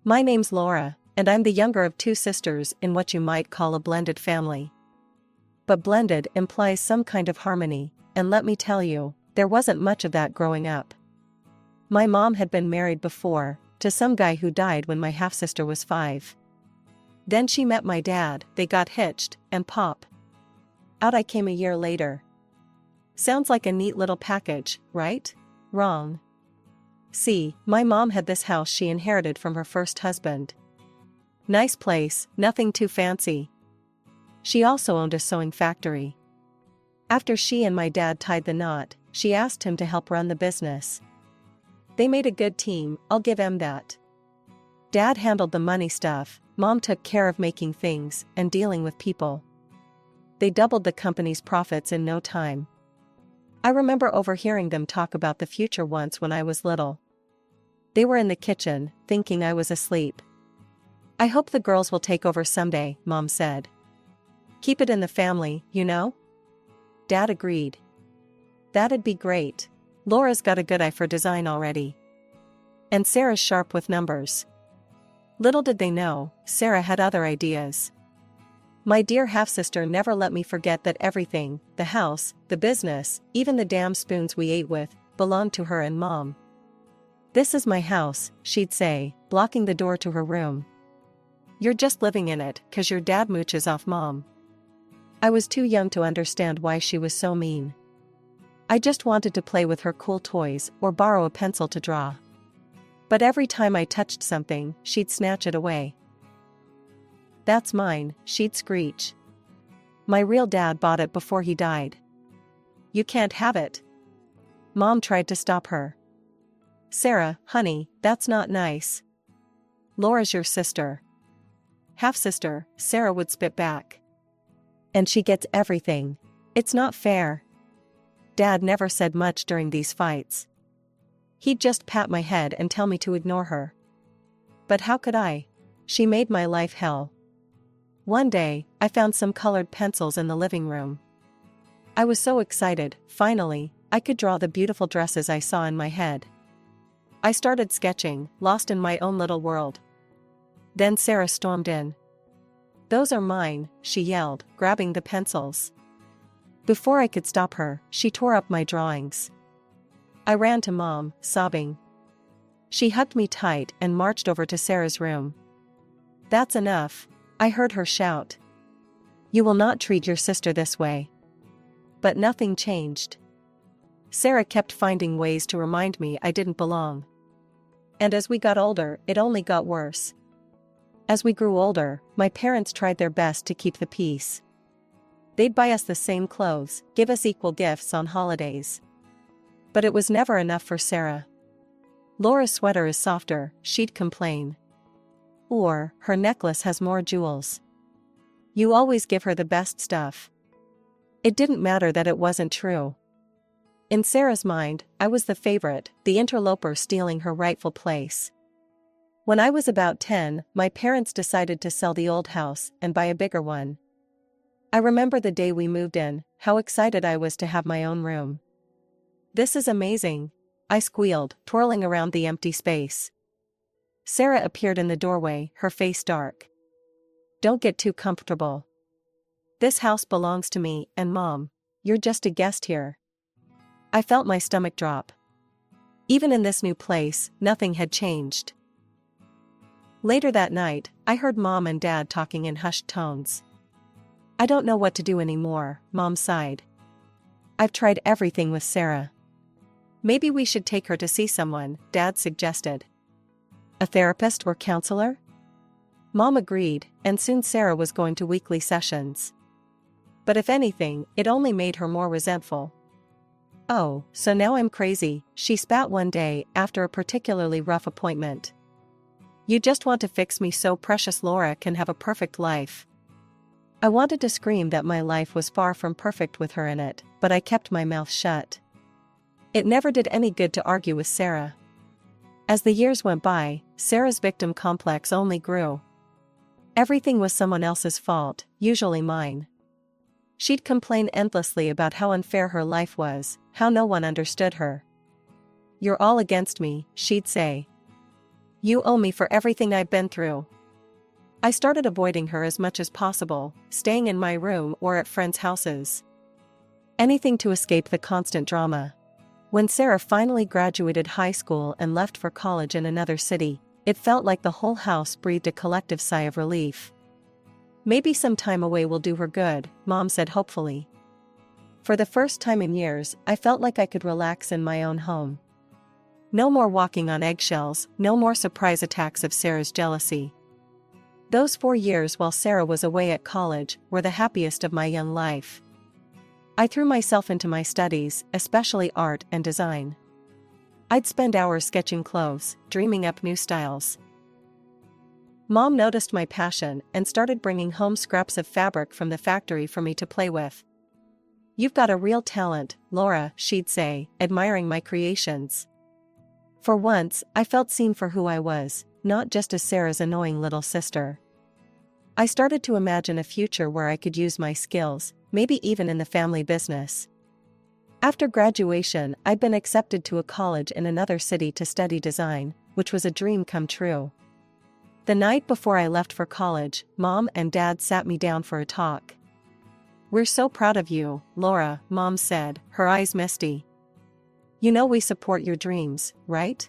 My name's Laura, and I'm the younger of two sisters in what you might call a blended family. But blended implies some kind of harmony, and let me tell you, there wasn't much of that growing up. My mom had been married before, to some guy who died when my half-sister was 5. Then she met my dad, they got hitched, and pop. Out I came a year later. Sounds like a neat little package, right? Wrong. See, my mom had this house she inherited from her first husband. Nice place, nothing too fancy. She also owned a sewing factory. After she and my dad tied the knot, she asked him to help run the business. They made a good team, I'll give him that. Dad handled the money stuff, Mom took care of making things and dealing with people. They doubled the company's profits in no time. I remember overhearing them talk about the future once when I was little. They were in the kitchen, thinking I was asleep. I hope the girls will take over someday, Mom said. Keep it in the family, you know? Dad agreed. That'd be great. Laura's got a good eye for design already. And Sarah's sharp with numbers. Little did they know, Sarah had other ideas. My dear half-sister never let me forget that everything, the house, the business, even the damn spoons we ate with, belonged to her and Mom. This is my house, she'd say, blocking the door to her room. You're just living in it, 'cause your dad mooches off Mom. I was too young to understand why she was so mean. I just wanted to play with her cool toys or borrow a pencil to draw. But every time I touched something, she'd snatch it away. That's mine, she'd screech. My real dad bought it before he died. You can't have it. Mom tried to stop her. Sarah, honey, that's not nice. Laura's your sister. Half-sister, Sarah would spit back. And she gets everything. It's not fair. Dad never said much during these fights. He'd just pat my head and tell me to ignore her. But how could I? She made my life hell. One day, I found some colored pencils in the living room. I was so excited, finally, I could draw the beautiful dresses I saw in my head. I started sketching, lost in my own little world. Then Sarah stormed in. Those are mine, she yelled, grabbing the pencils. Before I could stop her, she tore up my drawings. I ran to Mom, sobbing. She hugged me tight and marched over to Sarah's room. That's enough, I heard her shout. You will not treat your sister this way. But nothing changed. Sarah kept finding ways to remind me I didn't belong. And as we got older, it only got worse. As we grew older, my parents tried their best to keep the peace. They'd buy us the same clothes, give us equal gifts on holidays. But it was never enough for Sarah. Laura's sweater is softer, she'd complain. Or, her necklace has more jewels. You always give her the best stuff. It didn't matter that it wasn't true. In Sarah's mind, I was the favorite, the interloper stealing her rightful place. When I was about 10, my parents decided to sell the old house and buy a bigger one. I remember the day we moved in, how excited I was to have my own room. This is amazing, I squealed, twirling around the empty space. Sarah appeared in the doorway, her face dark. Don't get too comfortable. This house belongs to me and Mom. You're just a guest here. I felt my stomach drop. Even in this new place, nothing had changed. Later that night, I heard Mom and Dad talking in hushed tones. I don't know what to do anymore, Mom sighed. I've tried everything with Sarah. Maybe we should take her to see someone, Dad suggested. A therapist or counselor? Mom agreed, and soon Sarah was going to weekly sessions. But if anything, it only made her more resentful. Oh, so now I'm crazy, she spat one day after a particularly rough appointment. You just want to fix me so precious Laura can have a perfect life. I wanted to scream that my life was far from perfect with her in it, but I kept my mouth shut. It never did any good to argue with Sarah. As the years went by, Sarah's victim complex only grew. Everything was someone else's fault, usually mine. She'd complain endlessly about how unfair her life was, how no one understood her. You're all against me, she'd say. You owe me for everything I've been through. I started avoiding her as much as possible, staying in my room or at friends' houses. Anything to escape the constant drama. When Sarah finally graduated high school and left for college in another city, it felt like the whole house breathed a collective sigh of relief. Maybe some time away will do her good, Mom said hopefully. For the first time in years, I felt like I could relax in my own home. No more walking on eggshells, no more surprise attacks of Sarah's jealousy. Those 4 years while Sarah was away at college were the happiest of my young life. I threw myself into my studies, especially art and design. I'd spend hours sketching clothes, dreaming up new styles. Mom noticed my passion and started bringing home scraps of fabric from the factory for me to play with. "You've got a real talent, Laura," she'd say, admiring my creations. For once, I felt seen for who I was, not just as Sarah's annoying little sister. I started to imagine a future where I could use my skills, maybe even in the family business. After graduation, I'd been accepted to a college in another city to study design, which was a dream come true. The night before I left for college, Mom and Dad sat me down for a talk. "We're so proud of you, Laura," Mom said, her eyes misty. "You know we support your dreams, right?"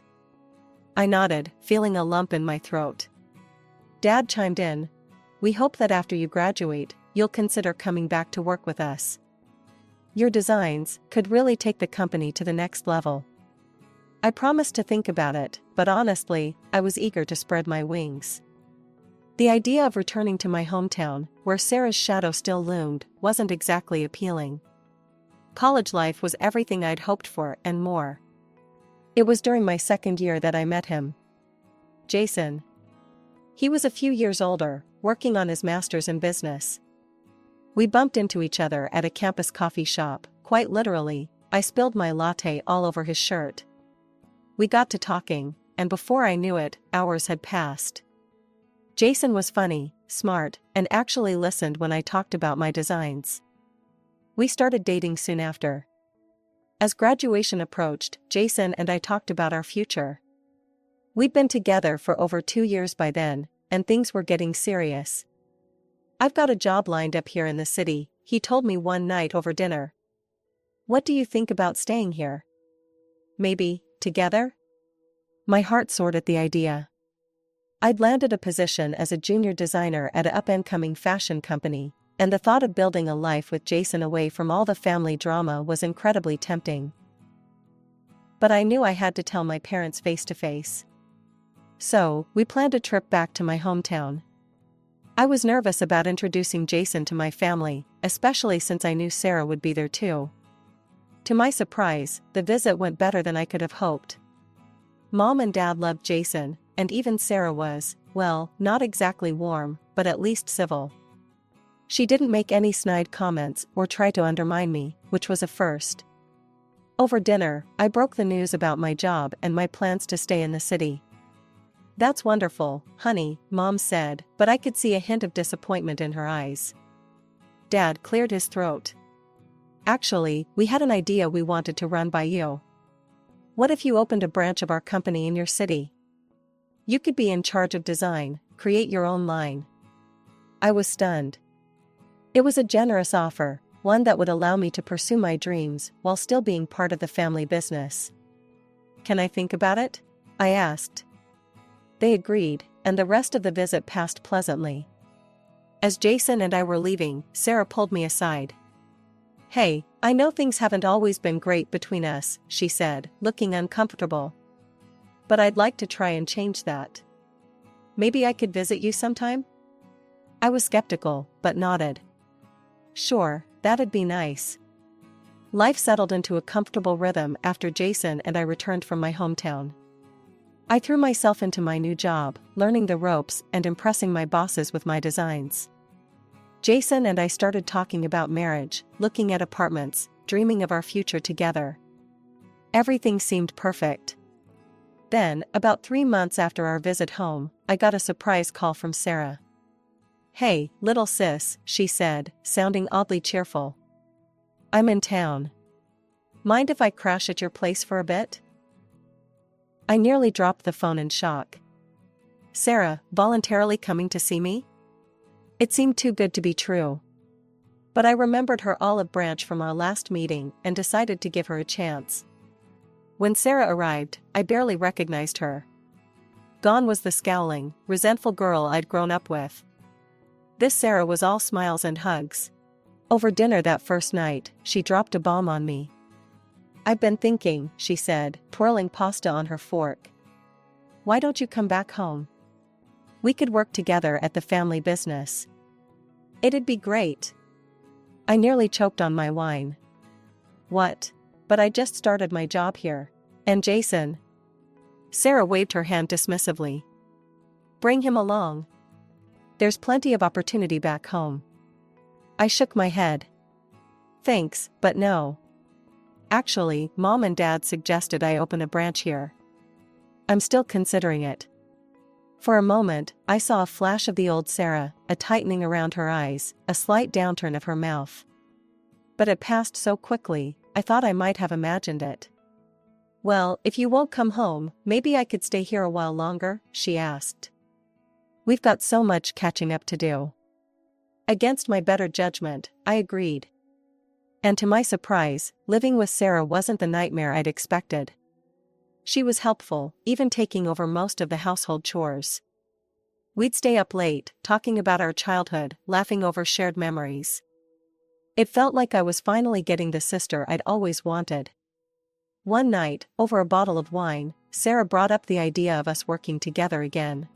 I nodded, feeling a lump in my throat. Dad chimed in. "We hope that after you graduate, you'll consider coming back to work with us. Your designs could really take the company to the next level." I promised to think about it, but honestly, I was eager to spread my wings. The idea of returning to my hometown, where Sarah's shadow still loomed, wasn't exactly appealing. College life was everything I'd hoped for and more. It was during my second year that I met him. Jason. He was a few years older, working on his master's in business. We bumped into each other at a campus coffee shop, quite literally. I spilled my latte all over his shirt. We got to talking, and before I knew it, hours had passed. Jason was funny, smart, and actually listened when I talked about my designs. We started dating soon after. As graduation approached, Jason and I talked about our future. We'd been together for over 2 years by then, and things were getting serious. "I've got a job lined up here in the city," he told me one night over dinner. "What do you think about staying here? Maybe, together?" My heart soared at the idea. I'd landed a position as a junior designer at an up-and-coming fashion company, and the thought of building a life with Jason away from all the family drama was incredibly tempting. But I knew I had to tell my parents face to face. So, we planned a trip back to my hometown. I was nervous about introducing Jason to my family, especially since I knew Sarah would be there too. To my surprise, the visit went better than I could have hoped. Mom and Dad loved Jason, and even Sarah was, well, not exactly warm, but at least civil. She didn't make any snide comments or try to undermine me, which was a first. Over dinner, I broke the news about my job and my plans to stay in the city. "That's wonderful, honey," Mom said, but I could see a hint of disappointment in her eyes. Dad cleared his throat. "Actually, we had an idea we wanted to run by you. What if you opened a branch of our company in your city? You could be in charge of design, create your own line." I was stunned. It was a generous offer, one that would allow me to pursue my dreams while still being part of the family business. "Can I think about it?" I asked. They agreed, and the rest of the visit passed pleasantly. As Jason and I were leaving, Sarah pulled me aside. "Hey, I know things haven't always been great between us," she said, looking uncomfortable. "But I'd like to try and change that. Maybe I could visit you sometime?" I was skeptical, but nodded. "Sure, that'd be nice." Life settled into a comfortable rhythm after Jason and I returned from my hometown. I threw myself into my new job, learning the ropes and impressing my bosses with my designs. Jason and I started talking about marriage, looking at apartments, dreaming of our future together. Everything seemed perfect. Then, about 3 months after our visit home, I got a surprise call from Sarah. "Hey, little sis," she said, sounding oddly cheerful. "I'm in town. Mind if I crash at your place for a bit?" I nearly dropped the phone in shock. Sarah, voluntarily coming to see me? It seemed too good to be true. But I remembered her olive branch from our last meeting and decided to give her a chance. When Sarah arrived, I barely recognized her. Gone was the scowling, resentful girl I'd grown up with. This Sarah was all smiles and hugs. Over dinner that first night, she dropped a bomb on me. "I've been thinking," she said, twirling pasta on her fork. "Why don't you come back home? We could work together at the family business. It'd be great." I nearly choked on my wine. "What? But I just started my job here. And Jason?" Sarah waved her hand dismissively. "Bring him along. There's plenty of opportunity back home." I shook my head. "Thanks, but no. Actually, Mom and Dad suggested I open a branch here. I'm still considering it." For a moment, I saw a flash of the old Sarah, a tightening around her eyes, a slight downturn of her mouth. But it passed so quickly, I thought I might have imagined it. "Well, if you won't come home, maybe I could stay here a while longer?" she asked. "We've got so much catching up to do." Against my better judgment, I agreed. And to my surprise, living with Sarah wasn't the nightmare I'd expected. She was helpful, even taking over most of the household chores. We'd stay up late, talking about our childhood, laughing over shared memories. It felt like I was finally getting the sister I'd always wanted. One night, over a bottle of wine, Sarah brought up the idea of us working together again.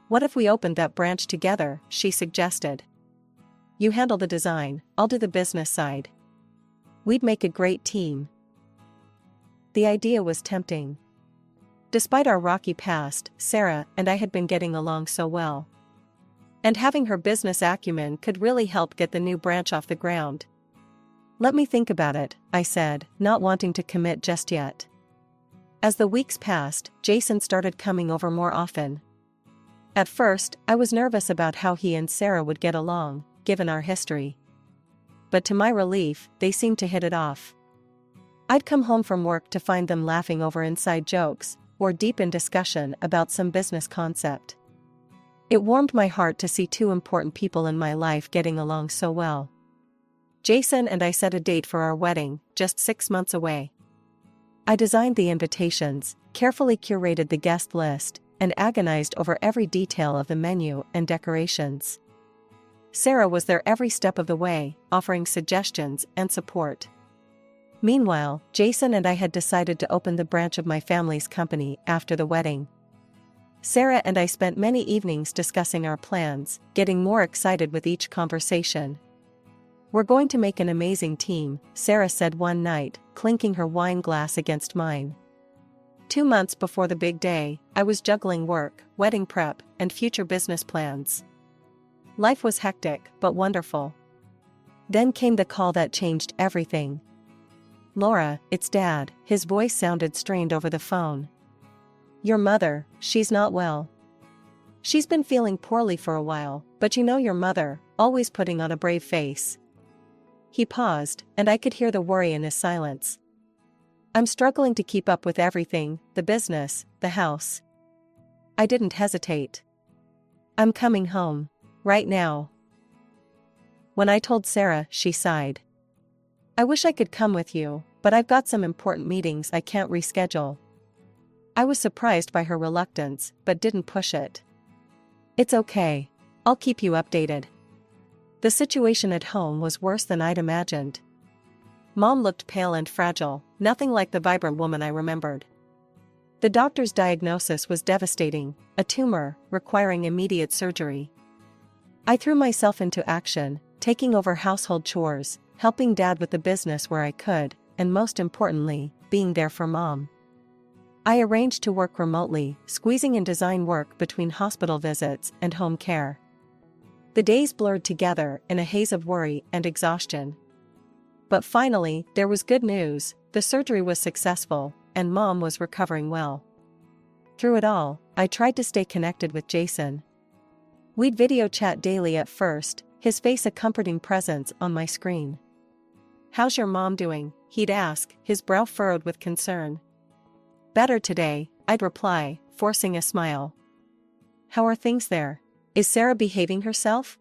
"What if we opened that branch together?" she suggested. "You handle the design, I'll do the business side. We'd make a great team." The idea was tempting. Despite our rocky past, Sarah and I had been getting along so well. And having her business acumen could really help get the new branch off the ground. "Let me think about it," I said, not wanting to commit just yet. As the weeks passed, Jason started coming over more often. At first, I was nervous about how he and Sarah would get along, given our history. But to my relief, they seemed to hit it off. I'd come home from work to find them laughing over inside jokes, or deep in discussion about some business concept. It warmed my heart to see two important people in my life getting along so well. Jason and I set a date for our wedding, just 6 months away. I designed the invitations, carefully curated the guest list, and agonized over every detail of the menu and decorations. Sarah was there every step of the way, offering suggestions and support. Meanwhile, Jason and I had decided to open the branch of my family's company after the wedding. Sarah and I spent many evenings discussing our plans, getting more excited with each conversation. "We're going to make an amazing team," Sarah said one night, clinking her wine glass against mine. 2 months before the big day, I was juggling work, wedding prep, and future business plans. Life was hectic, but wonderful. Then came the call that changed everything. "Laura, it's Dad," his voice sounded strained over the phone. "Your mother, she's not well. She's been feeling poorly for a while, but you know your mother, always putting on a brave face." He paused, and I could hear the worry in his silence. "I'm struggling to keep up with everything, the business, the house." I didn't hesitate. "I'm coming home. Right now." When I told Sarah, she sighed. "I wish I could come with you, but I've got some important meetings I can't reschedule." I was surprised by her reluctance, but didn't push it. "It's okay. I'll keep you updated." The situation at home was worse than I'd imagined. Mom looked pale and fragile, nothing like the vibrant woman I remembered. The doctor's diagnosis was devastating, a tumor, requiring immediate surgery. I threw myself into action, taking over household chores, helping Dad with the business where I could, and most importantly, being there for Mom. I arranged to work remotely, squeezing in design work between hospital visits and home care. The days blurred together in a haze of worry and exhaustion. But finally, there was good news: the surgery was successful, and Mom was recovering well. Through it all, I tried to stay connected with Jason. We'd video chat daily at first, his face a comforting presence on my screen. "How's your mom doing?" he'd ask, his brow furrowed with concern. "Better today," I'd reply, forcing a smile. how are things there? Is Sarah behaving herself?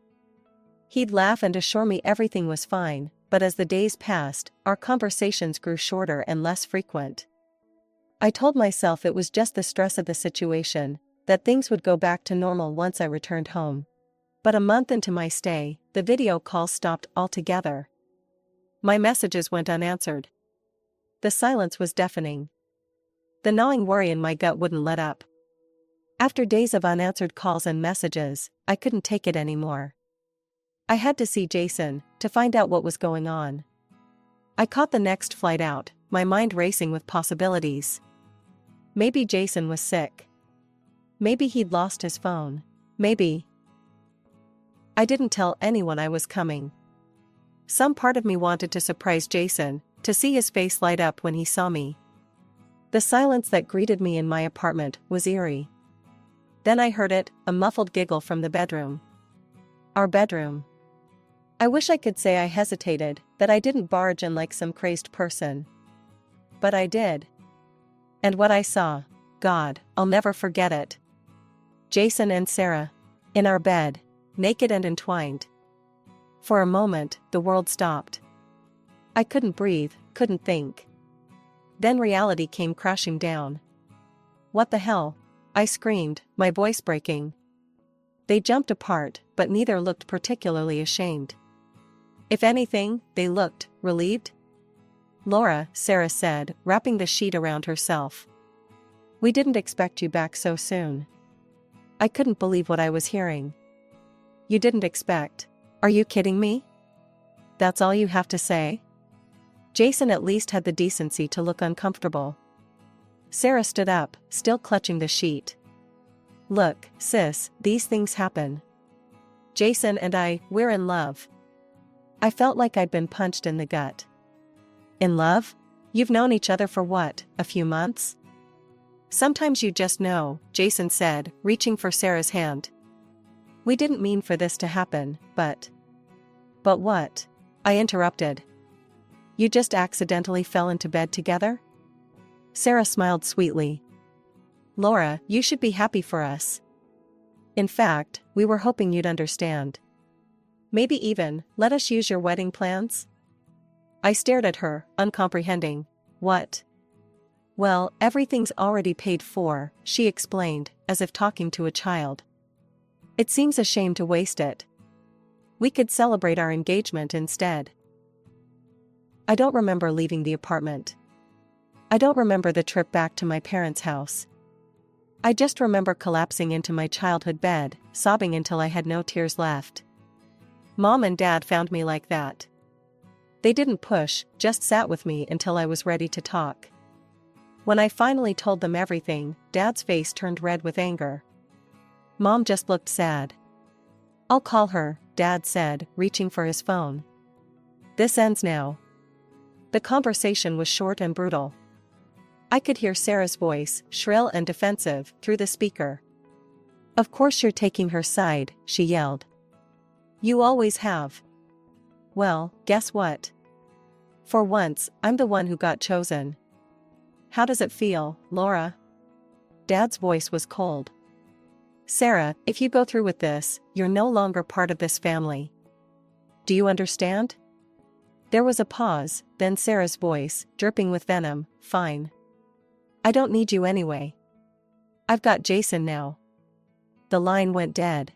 He'd laugh and assure me everything was fine, but as the days passed, our conversations grew shorter and less frequent. I told myself it was just the stress of the situation, that things would go back to normal once I returned home. But a month into my stay, the video calls stopped altogether. My messages went unanswered. The silence was deafening. The gnawing worry in my gut wouldn't let up. After days of unanswered calls and messages, I couldn't take it anymore. I had to see Jason, to find out what was going on. I caught the next flight out, my mind racing with possibilities. Maybe Jason was sick. Maybe he'd lost his phone. Maybe. I didn't tell anyone I was coming. Some part of me wanted to surprise Jason, to see his face light up when he saw me. The silence that greeted me in my apartment was eerie. Then I heard it, a muffled giggle from the bedroom. Our bedroom. I wish I could say I hesitated, that I didn't barge in like some crazed person. But I did. And what I saw, God, I'll never forget it. Jason and Sarah. In our bed, naked and entwined. For a moment, the world stopped. I couldn't breathe, couldn't think. Then reality came crashing down. What the hell? I screamed, my voice breaking. They jumped apart, but neither looked particularly ashamed. If anything, they looked relieved. Laura, Sarah said, wrapping the sheet around herself. We didn't expect you back so soon. I couldn't believe what I was hearing. You didn't expect? Are you kidding me? That's all you have to say? Jason at least had the decency to look uncomfortable. Sarah stood up, still clutching the sheet. Look, sis, these things happen. Jason and we're in love. I felt like I'd been punched in the gut. In love? You've known each other for what, a few months? Sometimes you just know, Jason said, reaching for Sarah's hand. We didn't mean for this to happen, but... But what? I interrupted. You just accidentally fell into bed together? Sarah smiled sweetly. Laura, you should be happy for us. In fact, we were hoping you'd understand. Maybe even, let us use your wedding plans? I stared at her, uncomprehending. What? Well, everything's already paid for, she explained, as if talking to a child. It seems a shame to waste it. We could celebrate our engagement instead. I don't remember leaving the apartment. I don't remember the trip back to my parents' house. I just remember collapsing into my childhood bed, sobbing until I had no tears left. Mom and Dad found me like that. They didn't push, just sat with me until I was ready to talk. When I finally told them everything, Dad's face turned red with anger. Mom just looked sad. I'll call her, Dad said, reaching for his phone. This ends now. The conversation was short and brutal. I could hear Sarah's voice, shrill and defensive, through the speaker. Of course you're taking her side, she yelled. You always have. Well, guess what? For once, I'm the one who got chosen. How does it feel, Laura? Dad's voice was cold. Sarah, if you go through with this, you're no longer part of this family. Do you understand? There was a pause, then Sarah's voice, dripping with venom, fine. I don't need you anyway. I've got Jason now. The line went dead.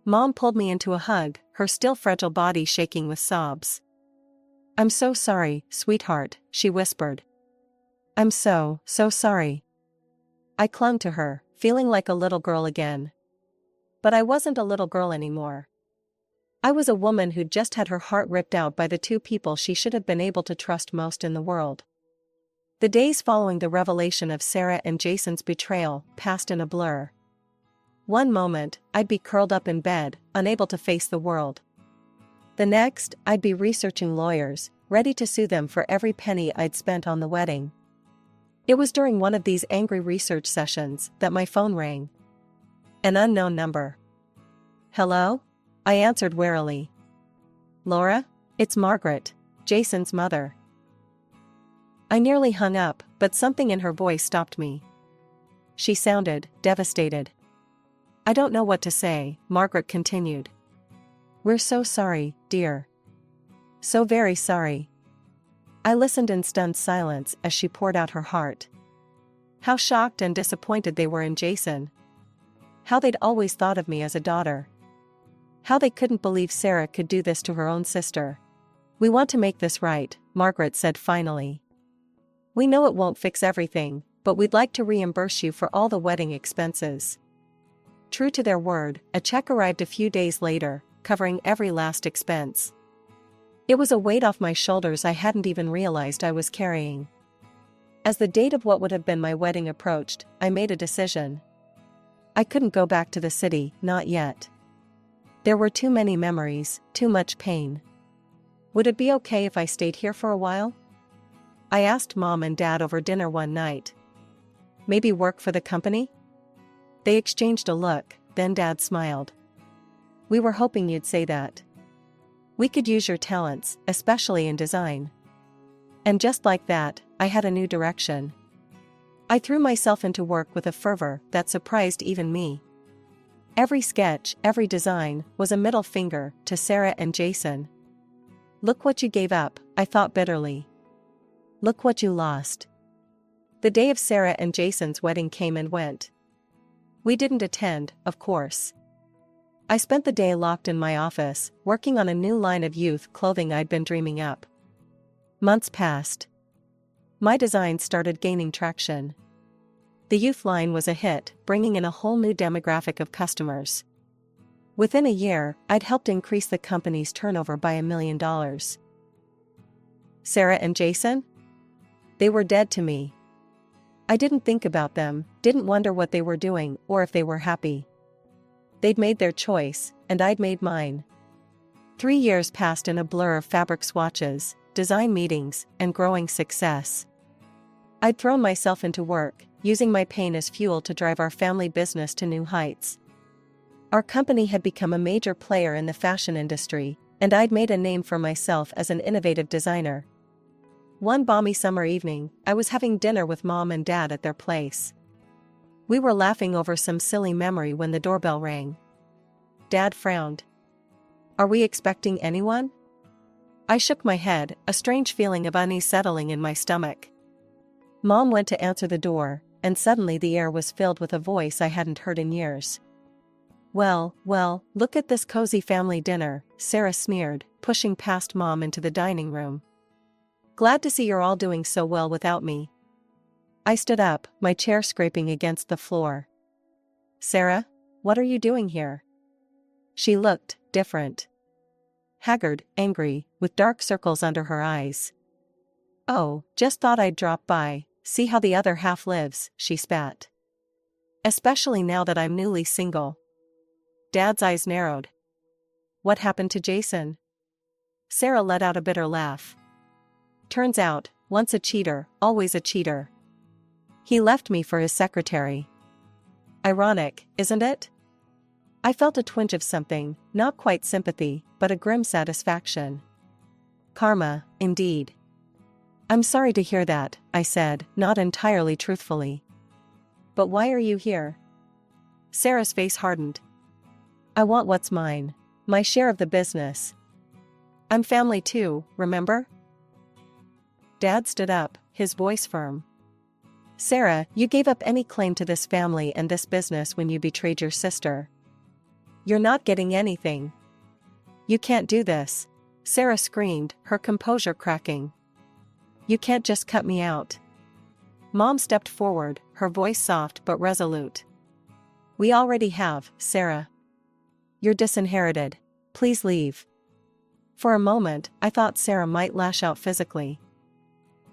Mom pulled me into a hug, her still fragile body shaking with sobs. I'm so sorry, sweetheart, she whispered. I'm so sorry. I clung to her, feeling like a little girl again. But I wasn't a little girl anymore. I was a woman who'd just had her heart ripped out by the two people she should have been able to trust most in the world. The days following the revelation of Sarah and Jason's betrayal passed in a blur. One moment, I'd be curled up in bed, unable to face the world. The next, I'd be researching lawyers, ready to sue them for every penny I'd spent on the wedding. It was during one of these angry research sessions that my phone rang. An unknown number. Hello? I answered warily. Laura? It's Margaret, Jason's mother. I nearly hung up, but something in her voice stopped me. She sounded devastated. I don't know what to say, Margaret continued. We're so sorry, dear. So very sorry. I listened in stunned silence as she poured out her heart. How shocked and disappointed they were in Jason. How they'd always thought of me as a daughter. How they couldn't believe Sarah could do this to her own sister. We want to make this right, Margaret said finally. We know it won't fix everything, but we'd like to reimburse you for all the wedding expenses. True to their word, a check arrived a few days later, covering every last expense. It was a weight off my shoulders I hadn't even realized I was carrying. As the date of what would have been my wedding approached, I made a decision. I couldn't go back to the city, not yet. There were too many memories, too much pain. Would it be okay if I stayed here for a while? I asked Mom and Dad over dinner one night. Maybe work for the company? They exchanged a look, then Dad smiled. We were hoping you'd say that. We could use your talents, especially in design. And just like that, I had a new direction. I threw myself into work with a fervor that surprised even me. Every sketch, every design, was a middle finger to Sarah and Jason. Look what you gave up, I thought bitterly. Look what you lost. The day of Sarah and Jason's wedding came and went. We didn't attend, of course. I spent the day locked in my office, working on a new line of youth clothing I'd been dreaming up. Months passed. My design started gaining traction. The youth line was a hit, bringing in a whole new demographic of customers. Within a year, I'd helped increase the company's turnover by $1 million. Sarah and Jason? They were dead to me. I didn't think about them, didn't wonder what they were doing or if they were happy. They'd made their choice, and I'd made mine. 3 years passed in a blur of fabric swatches, design meetings, and growing success. I'd thrown myself into work, using my pain as fuel to drive our family business to new heights. Our company had become a major player in the fashion industry, and I'd made a name for myself as an innovative designer. One balmy summer evening, I was having dinner with Mom and Dad at their place. We were laughing over some silly memory when the doorbell rang. Dad frowned. Are we expecting anyone? I shook my head, a strange feeling of unease settling in my stomach. Mom went to answer the door, and suddenly the air was filled with a voice I hadn't heard in years. Well, look at this cozy family dinner, Sarah sneered, pushing past Mom into the dining room. Glad to see you're all doing so well without me. I stood up, my chair scraping against the floor. Sarah, what are you doing here? She looked different. Haggard, angry, with dark circles under her eyes. Oh, just thought I'd drop by, see how the other half lives, she spat. Especially now that I'm newly single. Dad's eyes narrowed. What happened to Jason? Sarah let out a bitter laugh. Turns out, once a cheater, always a cheater. He left me for his secretary. Ironic, isn't it? I felt a twinge of something, not quite sympathy, but a grim satisfaction. Karma, indeed. I'm sorry to hear that, I said, not entirely truthfully. But why are you here? Sarah's face hardened. I want what's mine. My share of the business. I'm family too, remember? Dad stood up, his voice firm. Sarah, you gave up any claim to this family and this business when you betrayed your sister. You're not getting anything. You can't do this. Sarah screamed, her composure cracking. You can't just cut me out. Mom stepped forward, her voice soft but resolute. We already have, Sarah. You're disinherited. Please leave. For a moment, I thought Sarah might lash out physically.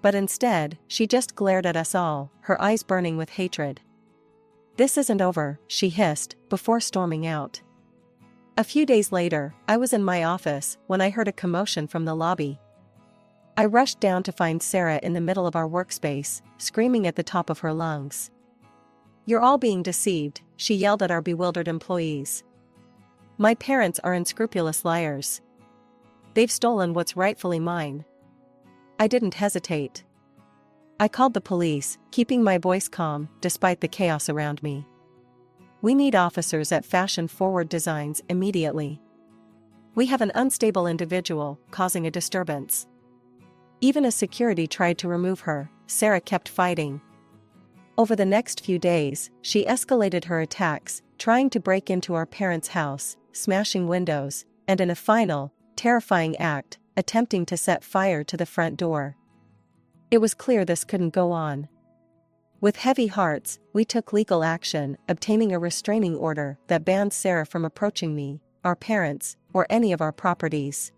But instead, she just glared at us all, her eyes burning with hatred. This isn't over, she hissed, before storming out. A few days later, I was in my office when I heard a commotion from the lobby. I rushed down to find Sarah in the middle of our workspace, screaming at the top of her lungs. You're all being deceived, she yelled at our bewildered employees. My parents are unscrupulous liars. They've stolen what's rightfully mine. I didn't hesitate. I called the police, keeping my voice calm, despite the chaos around me. We need officers at Fashion Forward Designs immediately. We have an unstable individual causing a disturbance. Even as security tried to remove her, Sarah kept fighting. Over the next few days, she escalated her attacks, trying to break into our parents' house, smashing windows, and in a final, terrifying act, attempting to set fire to the front door. It was clear this couldn't go on. With heavy hearts, we took legal action, obtaining a restraining order that banned Sarah from approaching me, our parents, or any of our properties.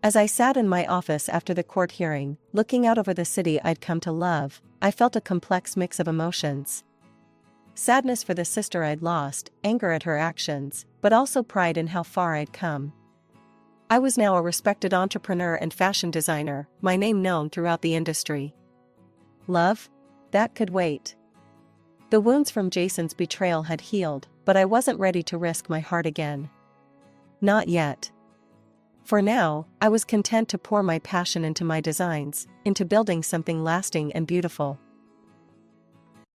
As I sat in my office after the court hearing, looking out over the city I'd come to love, I felt a complex mix of emotions. Sadness for the sister I'd lost, anger at her actions, but also pride in how far I'd come. I was now a respected entrepreneur and fashion designer, my name known throughout the industry. Love? That could wait. The wounds from Jason's betrayal had healed, but I wasn't ready to risk my heart again. Not yet. For now, I was content to pour my passion into my designs, into building something lasting and beautiful.